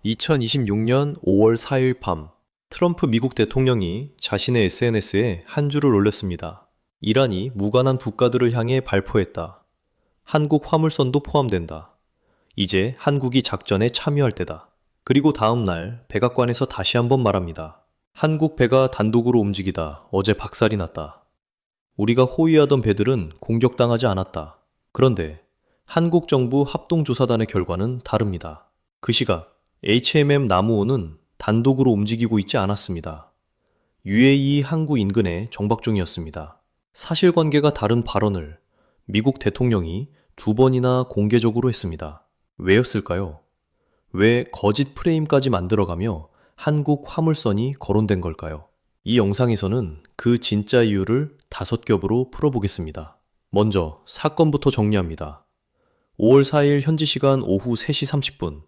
2026년 5월 4일 밤, 트럼프 미국 대통령이 자신의 SNS에 한 줄을 올렸습니다. 이란이 무관한 국가들을 향해 발포했다. 한국 화물선도 포함된다. 이제 한국이 작전에 참여할 때다. 그리고 다음 날 백악관에서 다시 한번 말합니다. 한국 배가 단독으로 움직이다 어제 박살이 났다. 우리가 호위하던 배들은 공격당하지 않았다. 그런데 한국 정부 합동조사단의 결과는 다릅니다. 그 시각 HMM 나무호는 단독으로 움직이고 있지 않았습니다. UAE 항구 인근에 정박 중이었습니다. 사실관계가 다른 발언을 미국 대통령이 2번이나 공개적으로 했습니다. 왜였을까요? 왜 거짓 프레임까지 만들어가며 한국 화물선이 거론된 걸까요? 이 영상에서는 그 진짜 이유를 5겹으로 풀어보겠습니다. 먼저 사건부터 정리합니다. 5월 4일 현지 시간 오후 3시 30분,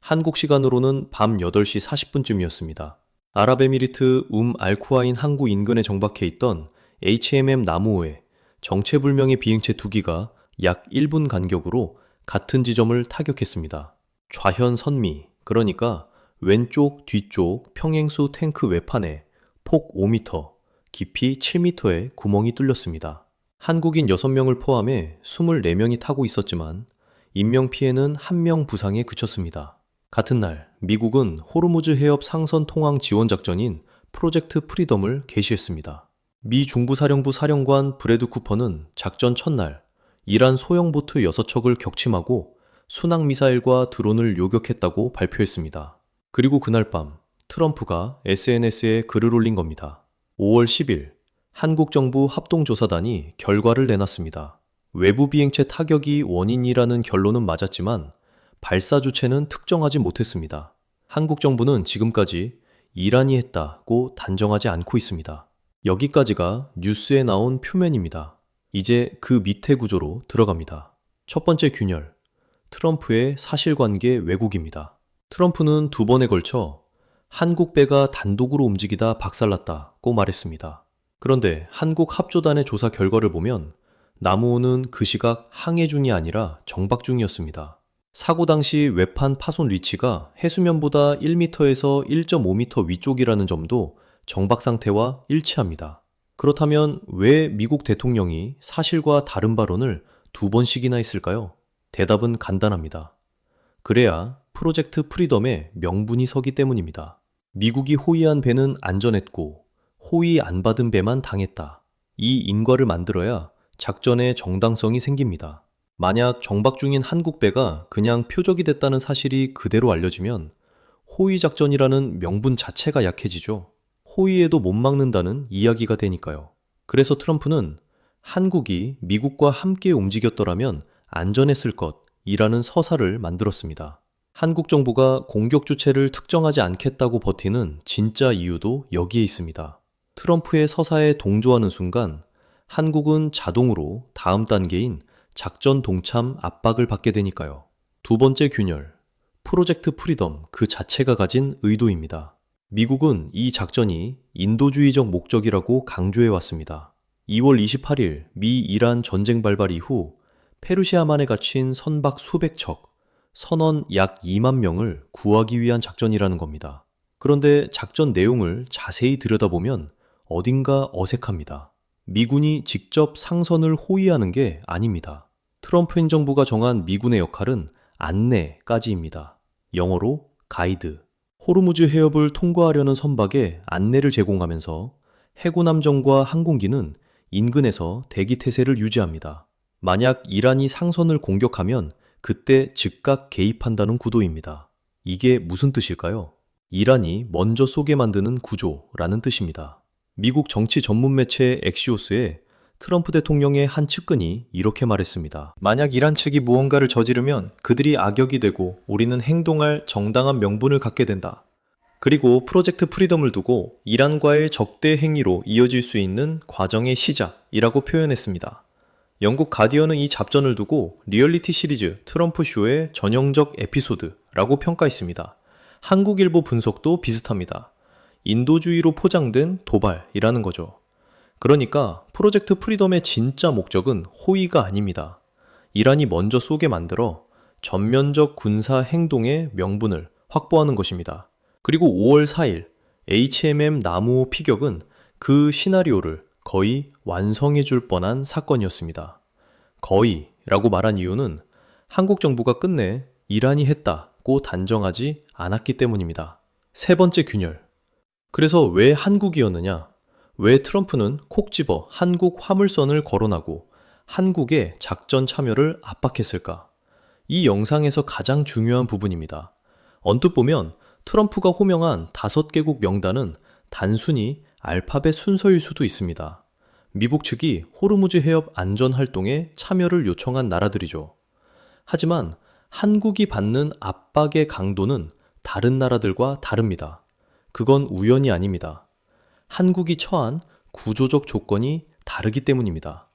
한국 시간으로는 밤 8시 40분쯤이었습니다. 아랍에미리트 알쿠아인 항구 인근에 정박해 있던 HMM 나무호에 정체불명의 비행체 2기가 약 1분 간격으로 같은 지점을 타격했습니다. 좌현 선미, 그러니까 왼쪽, 뒤쪽 평행수 탱크 외판에 폭 5m, 깊이 7m의 구멍이 뚫렸습니다. 한국인 6명을 포함해 24명이 타고 있었지만 인명피해는 1명 부상에 그쳤습니다. 같은 날 미국은 호르무즈 해협 상선 통항 지원 작전인 프로젝트 프리덤을 개시했습니다. 미 중부사령부 사령관 브래드 쿠퍼는 작전 첫날 이란 소형 보트 6척을 격침하고 순항미사일과 드론을 요격했다고 발표했습니다. 그리고 그날 밤 트럼프가 SNS에 글을 올린 겁니다. 5월 10일 한국 정부 합동조사단이 결과를 내놨습니다. 외부 비행체 타격이 원인이라는 결론은 맞았지만 발사 주체는 특정하지 못했습니다. 한국 정부는 지금까지 이란이 했다고 단정하지 않고 있습니다. 여기까지가 뉴스에 나온 표면입니다. 이제 그 밑에 구조로 들어갑니다. 첫 번째 균열, 트럼프의 사실관계 왜곡입니다. 트럼프는 2번에 걸쳐 한국 배가 단독으로 움직이다 박살났다고 말했습니다. 그런데 한국 합조단의 조사 결과를 보면 나무호는 그 시각 항해 중이 아니라 정박 중이었습니다. 사고 당시 외판 파손 위치가 해수면보다 1m에서 1.5m 위쪽이라는 점도 정박 상태와 일치합니다. 그렇다면 왜 미국 대통령이 사실과 다른 발언을 2번씩이나 했을까요? 대답은 간단합니다. 그래야 프로젝트 프리덤에 명분이 서기 때문입니다. 미국이 호위한 배는 안전했고 호위 안 받은 배만 당했다. 이 인과를 만들어야 작전에 정당성이 생깁니다. 만약 정박 중인 한국 배가 그냥 표적이 됐다는 사실이 그대로 알려지면 호위 작전이라는 명분 자체가 약해지죠. 호위에도 못 막는다는 이야기가 되니까요. 그래서 트럼프는 한국이 미국과 함께 움직였더라면 안전했을 것이라는 서사를 만들었습니다. 한국 정부가 공격 주체를 특정하지 않겠다고 버티는 진짜 이유도 여기에 있습니다. 트럼프의 서사에 동조하는 순간 한국은 자동으로 다음 단계인 작전 동참 압박을 받게 되니까요. 2번째 균열, 프로젝트 프리덤 그 자체가 가진 의도입니다. 미국은 이 작전이 인도주의적 목적이라고 강조해 왔습니다. 2월 28일 미 이란 전쟁 발발 이후 페르시아만에 갇힌 선박 수백 척, 선원 약 2만 명을 구하기 위한 작전이라는 겁니다. 그런데 작전 내용을 자세히 들여다보면 어딘가 어색합니다. 미군이 직접 상선을 호위하는 게 아닙니다. 트럼프 행정부가 정한 미군의 역할은 안내까지입니다. 영어로 가이드. 호르무즈 해협을 통과하려는 선박에 안내를 제공하면서 해군 함정과 항공기는 인근에서 대기 태세를 유지합니다. 만약 이란이 상선을 공격하면 그때 즉각 개입한다는 구도입니다. 이게 무슨 뜻일까요? 이란이 먼저 쏘게 만드는 구조라는 뜻입니다. 미국 정치 전문 매체 엑시오스에 트럼프 대통령의 한 측근이 이렇게 말했습니다. 만약 이란 측이 무언가를 저지르면 그들이 악역이 되고 우리는 행동할 정당한 명분을 갖게 된다. 그리고 프로젝트 프리덤을 두고 이란과의 적대 행위로 이어질 수 있는 과정의 시작이라고 표현했습니다. 영국 가디언은 이 잡전을 두고 리얼리티 시리즈 트럼프 쇼의 전형적 에피소드라고 평가했습니다. 한국일보 분석도 비슷합니다. 인도주의로 포장된 도발이라는 거죠. 그러니까 프로젝트 프리덤의 진짜 목적은 호위가 아닙니다. 이란이 먼저 쏘게 만들어 전면적 군사 행동의 명분을 확보하는 것입니다. 그리고 5월 4일 HMM 나무호 피격은 그 시나리오를 거의 완성해 줄 뻔한 사건이었습니다. 거의라고 말한 이유는 한국 정부가 끝내 이란이 했다고 단정하지 않았기 때문입니다. 세 번째 균열. 그래서 왜 한국이었느냐? 왜 트럼프는 콕 집어 한국 화물선을 거론하고 한국의 작전 참여를 압박했을까? 이 영상에서 가장 중요한 부분입니다. 언뜻 보면 트럼프가 호명한 5개국 명단은 단순히 알파벳 순서일 수도 있습니다. 미국 측이 호르무즈 해협 안전 활동에 참여를 요청한 나라들이죠. 하지만 한국이 받는 압박의 강도는 다른 나라들과 다릅니다. 그건 우연이 아닙니다. 한국이 처한 구조적 조건이 다르기 때문입니다.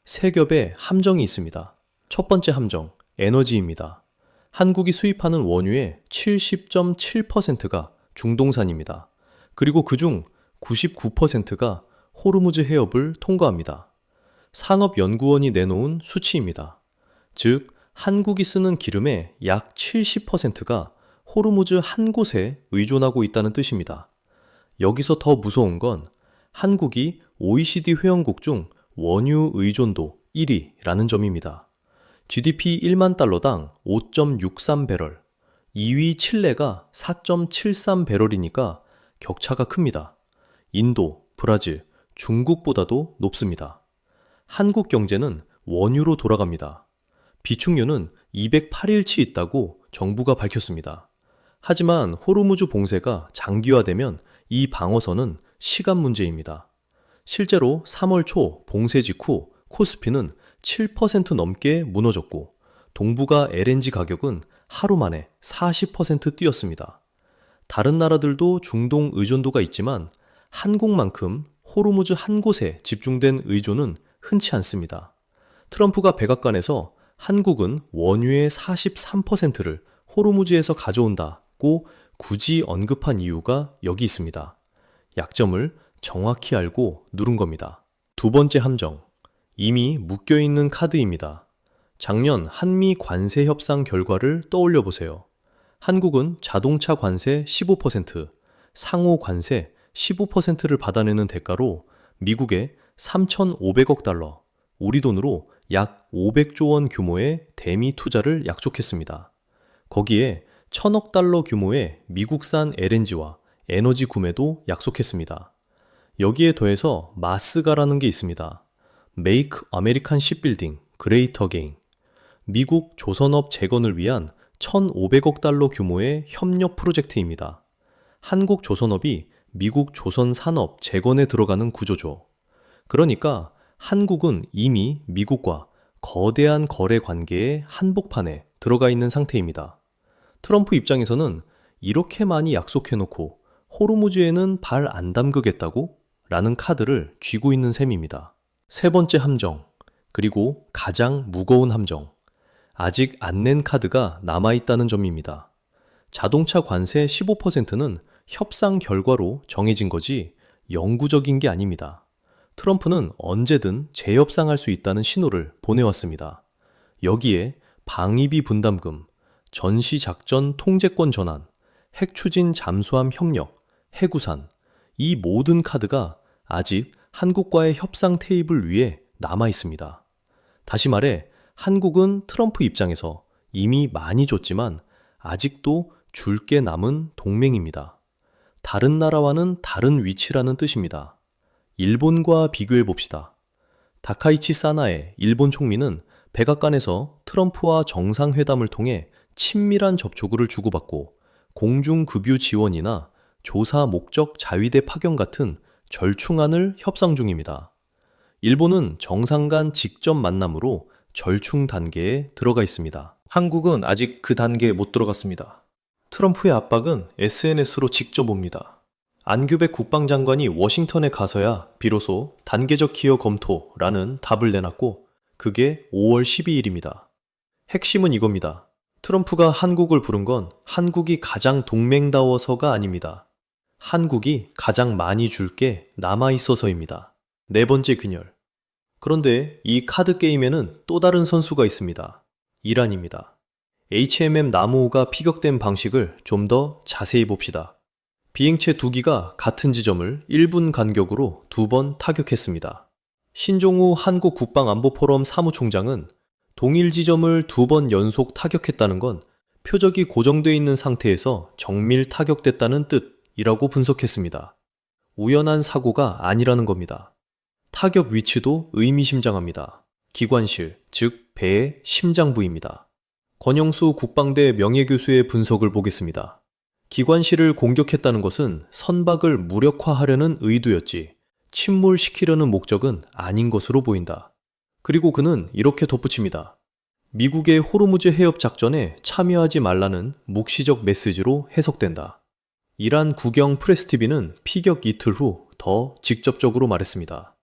세 겹의 함정이 있습니다. 첫 번째 함정, 에너지입니다. 한국이 수입하는 원유의 70.7%가 중동산입니다. 그리고 그중 99%가 호르무즈 해협을 통과합니다. 산업연구원이 내놓은 수치입니다. 즉, 한국이 쓰는 기름의 약 70%가 호르무즈 한 곳에 의존하고 있다는 뜻입니다. 여기서 더 무서운 건 한국이 OECD 회원국 중 원유 의존도 1위라는 점입니다. GDP 1만 달러당 5.63배럴, 2위 칠레가 4.73배럴이니까 격차가 큽니다. 인도, 브라질, 중국보다도 높습니다. 한국 경제는 원유로 돌아갑니다. 비축유는 208일치 있다고 정부가 밝혔습니다. 하지만 호르무즈 봉쇄가 장기화되면 이 방어선은 시간 문제입니다. 실제로 3월 초 봉쇄 직후 코스피는 7% 넘게 무너졌고 동북아 LNG 가격은 하루 만에 40% 뛰었습니다. 다른 나라들도 중동 의존도가 있지만 한국만큼 호르무즈 한 곳에 집중된 의존은 흔치 않습니다. 트럼프가 백악관에서 한국은 원유의 43%를 호르무즈에서 가져온다고 굳이 언급한 이유가 여기 있습니다. 약점을 정확히 알고 누른 겁니다. 두 번째 함정, 이미 묶여있는 카드입니다. 작년 한미 관세 협상 결과를 떠올려 보세요. 한국은 자동차 관세 15%, 상호 관세 15%를 받아내는 대가로 미국에 3,500억 달러, 우리 돈으로 약 500조 원 규모의 대미 투자를 약속했습니다. 거기에 1,000억 달러 규모의 미국산 LNG와 에너지 구매도 약속했습니다. 여기에 더해서 마스가라는 게 있습니다. Make American Shipbuilding Great Again. 미국 조선업 재건을 위한 1,500억 달러 규모의 협력 프로젝트입니다. 한국 조선업이 미국 조선산업 재건에 들어가는 구조죠. 그러니까 한국은 이미 미국과 거대한 거래 관계의 한복판에 들어가 있는 상태입니다. 트럼프 입장에서는 이렇게 많이 약속해놓고 호르무즈에는 발 안 담그겠다고? 라는 카드를 쥐고 있는 셈입니다. 세 번째 함정, 그리고 가장 무거운 함정. 아직 안 낸 카드가 남아있다는 점입니다. 자동차 관세 15%는 협상 결과로 정해진 거지 영구적인 게 아닙니다. 트럼프는 언제든 재협상할 수 있다는 신호를 보내왔습니다. 여기에 방위비 분담금, 전시작전 통제권 전환, 핵추진 잠수함 협력, 해구산, 이 모든 카드가 아직 한국과의 협상 테이블 위에 남아 있습니다. 다시 말해 한국은 트럼프 입장에서 이미 많이 줬지만 아직도 줄 게 남은 동맹입니다. 다른 나라와는 다른 위치라는 뜻입니다. 일본과 비교해 봅시다. 다카이치 사나에 일본 총리는 백악관에서 트럼프와 정상회담을 통해 친밀한 접촉을 주고받고 공중급유 지원이나 조사 목적 자위대 파견 같은 절충안을 협상 중입니다. 일본은 정상 간 직접 만남으로 절충 단계에 들어가 있습니다. 한국은 아직 그 단계에 못 들어갔습니다. 트럼프의 압박은 SNS로 직접 옵니다. 안규백 국방장관이 워싱턴에 가서야 비로소 단계적 기여 검토라는 답을 내놨고 그게 5월 12일입니다. 핵심은 이겁니다. 트럼프가 한국을 부른 건 한국이 가장 동맹다워서가 아닙니다. 한국이 가장 많이 줄 게 남아있어서입니다. 네 번째 균열. 그런데 이 카드 게임에는 또 다른 선수가 있습니다. 이란입니다. HMM 나무호가 피격된 방식을 좀 더 자세히 봅시다. 비행체 2기가 같은 지점을 1분 간격으로 2번 타격했습니다. 신종우 한국국방안보포럼 사무총장은 동일 지점을 2번 연속 타격했다는 건 표적이 고정되어 있는 상태에서 정밀 타격됐다는 뜻이라고 분석했습니다. 우연한 사고가 아니라는 겁니다. 타격 위치도 의미심장합니다. 기관실, 즉 배의 심장 부위입니다. 권영수 국방대 명예교수의 분석을 보겠습니다. 기관실을 공격했다는 것은 선박을 무력화하려는 의도였지 침몰시키려는 목적은 아닌 것으로 보인다. 그리고 그는 이렇게 덧붙입니다. 미국의 호르무즈 해협 작전에 참여하지 말라는 묵시적 메시지로 해석된다. 이란 국영 프레스TV는 피격 이틀 후 더 직접적으로 말했습니다.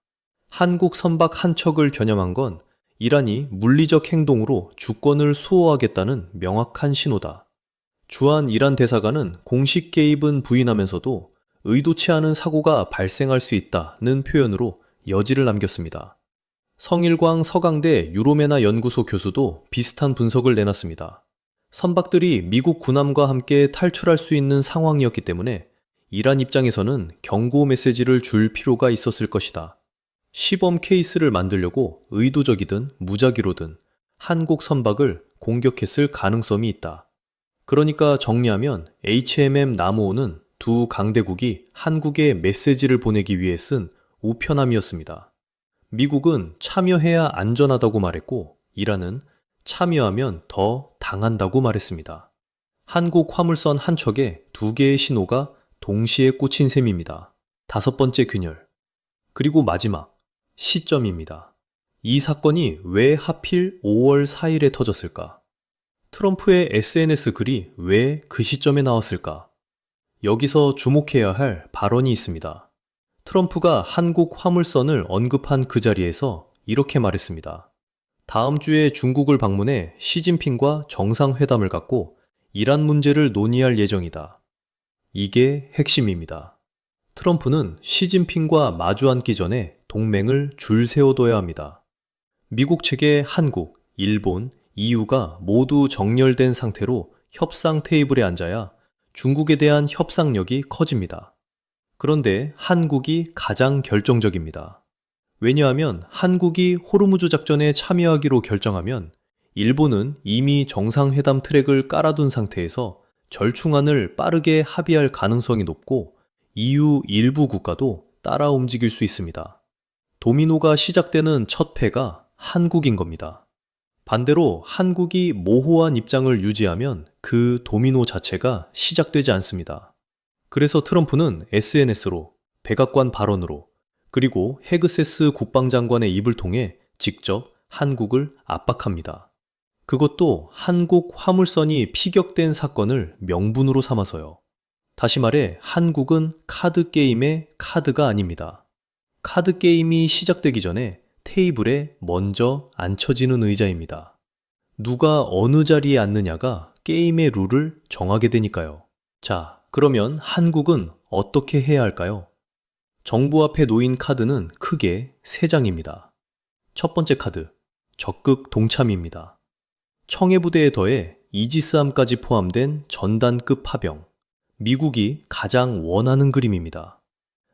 한국 선박 한 척을 겨냥한 건 이란이 물리적 행동으로 주권을 수호하겠다는 명확한 신호다. 주한 이란 대사관은 공식 개입은 부인하면서도 의도치 않은 사고가 발생할 수 있다는 표현으로 여지를 남겼습니다. 성일광 서강대 유로메나 연구소 교수도 비슷한 분석을 내놨습니다. 선박들이 미국 군함과 함께 탈출할 수 있는 상황이었기 때문에 이란 입장에서는 경고 메시지를 줄 필요가 있었을 것이다. 시범 케이스를 만들려고 의도적이든 무작위로든 한국 선박을 공격했을 가능성이 있다. 그러니까 정리하면 HMM 나무호는 두 강대국이 한국에 메시지를 보내기 위해 쓴 우편함이었습니다. 미국은 참여해야 안전하다고 말했고 이란은 참여하면 더 당한다고 말했습니다. 한국 화물선 한 척에 2개의 신호가 동시에 꽂힌 셈입니다. 5번째 균열. 그리고 마지막, 시점입니다. 이 사건이 왜 하필 5월 4일에 터졌을까? 트럼프의 SNS 글이 왜 그 시점에 나왔을까? 여기서 주목해야 할 발언이 있습니다. 트럼프가 한국 화물선을 언급한 그 자리에서 이렇게 말했습니다. 다음 주에 중국을 방문해 시진핑과 정상회담을 갖고 이란 문제를 논의할 예정이다. 이게 핵심입니다. 트럼프는 시진핑과 마주 앉기 전에 동맹을 줄 세워둬야 합니다. 미국 측의 한국, 일본, EU가 모두 정렬된 상태로 협상 테이블에 앉아야 중국에 대한 협상력이 커집니다. 그런데 한국이 가장 결정적입니다. 왜냐하면 한국이 호르무즈 작전에 참여하기로 결정하면 일본은 이미 정상회담 트랙을 깔아둔 상태에서 절충안을 빠르게 합의할 가능성이 높고 EU 일부 국가도 따라 움직일 수 있습니다. 도미노가 시작되는 첫 패가 한국인 겁니다. 반대로 한국이 모호한 입장을 유지하면 그 도미노 자체가 시작되지 않습니다. 그래서 트럼프는 SNS로, 백악관 발언으로, 그리고 헤그세스 국방장관의 입을 통해 직접 한국을 압박합니다. 그것도 한국 화물선이 피격된 사건을 명분으로 삼아서요. 다시 말해 한국은 카드게임의 카드가 아닙니다. 카드게임이 시작되기 전에 테이블에 먼저 앉혀지는 의자입니다. 누가 어느 자리에 앉느냐가 게임의 룰을 정하게 되니까요. 자, 그러면 한국은 어떻게 해야 할까요? 정부 앞에 놓인 카드는 크게 3장입니다. 첫 번째 카드, 적극 동참입니다. 청해부대에 더해 이지스함까지 포함된 전단급 파병, 미국이 가장 원하는 그림입니다.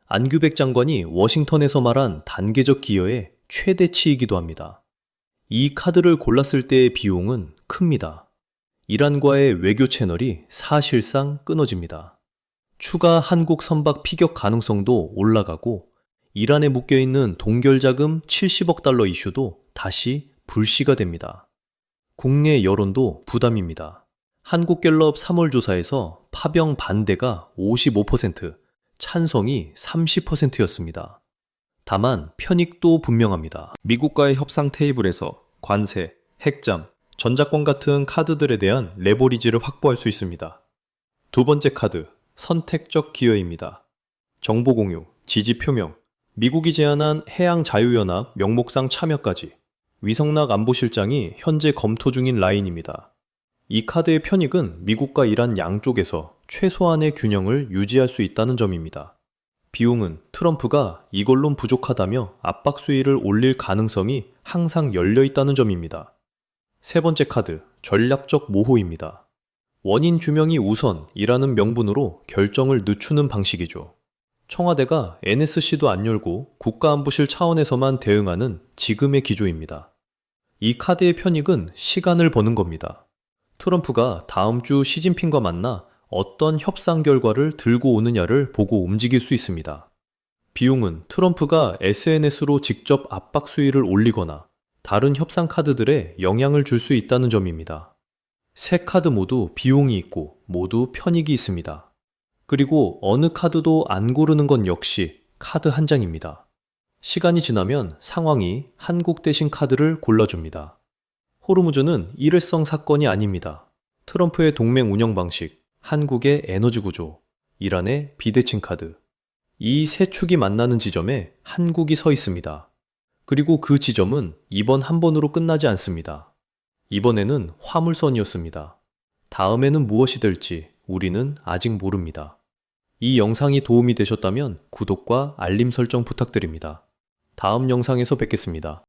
안규백 장관이 워싱턴에서 말한 단계적 기여의 최대치이기도 합니다. 이 카드를 골랐을 때의 비용은 큽니다. 이란과의 외교 채널이 사실상 끊어집니다. 추가 한국 선박 피격 가능성도 올라가고 이란에 묶여있는 동결자금 70억 달러 이슈도 다시 불씨가 됩니다. 국내 여론도 부담입니다. 한국갤럽 3월 조사에서 파병 반대가 55%, 찬성이 30%였습니다. 다만 편익도 분명합니다. 미국과의 협상 테이블에서 관세, 핵잠, 전자권 같은 카드들에 대한 레버리지를 확보할 수 있습니다. 두 번째 카드, 선택적 기여입니다. 정보 공유, 지지 표명, 미국이 제안한 해양자유연합 명목상 참여까지 위성락 안보실장이 현재 검토 중인 라인입니다. 이 카드의 편익은 미국과 이란 양쪽에서 최소한의 균형을 유지할 수 있다는 점입니다. 비용은 트럼프가 이걸론 부족하다며 압박 수위를 올릴 가능성이 항상 열려 있다는 점입니다. 세 번째 카드, 전략적 모호입니다. 원인 규명이 우선이라는 명분으로 결정을 늦추는 방식이죠. 청와대가 NSC도 안 열고 국가안보실 차원에서만 대응하는 지금의 기조입니다. 이 카드의 편익은 시간을 버는 겁니다. 트럼프가 다음 주 시진핑과 만나 어떤 협상 결과를 들고 오느냐를 보고 움직일 수 있습니다. 비용은 트럼프가 SNS로 직접 압박 수위를 올리거나 다른 협상 카드들에 영향을 줄 수 있다는 점입니다. 세 카드 모두 비용이 있고 모두 편익이 있습니다. 그리고 어느 카드도 안 고르는 건 역시 카드 한 장입니다. 시간이 지나면 상황이 한국 대신 카드를 골라줍니다. 호르무즈는 일회성 사건이 아닙니다. 트럼프의 동맹 운영 방식, 한국의 에너지 구조, 이란의 비대칭 카드. 이 세 축이 만나는 지점에 한국이 서 있습니다. 그리고 그 지점은 이번 한 번으로 끝나지 않습니다. 이번에는 화물선이었습니다. 다음에는 무엇이 될지 우리는 아직 모릅니다. 이 영상이 도움이 되셨다면 구독과 알림 설정 부탁드립니다. 다음 영상에서 뵙겠습니다.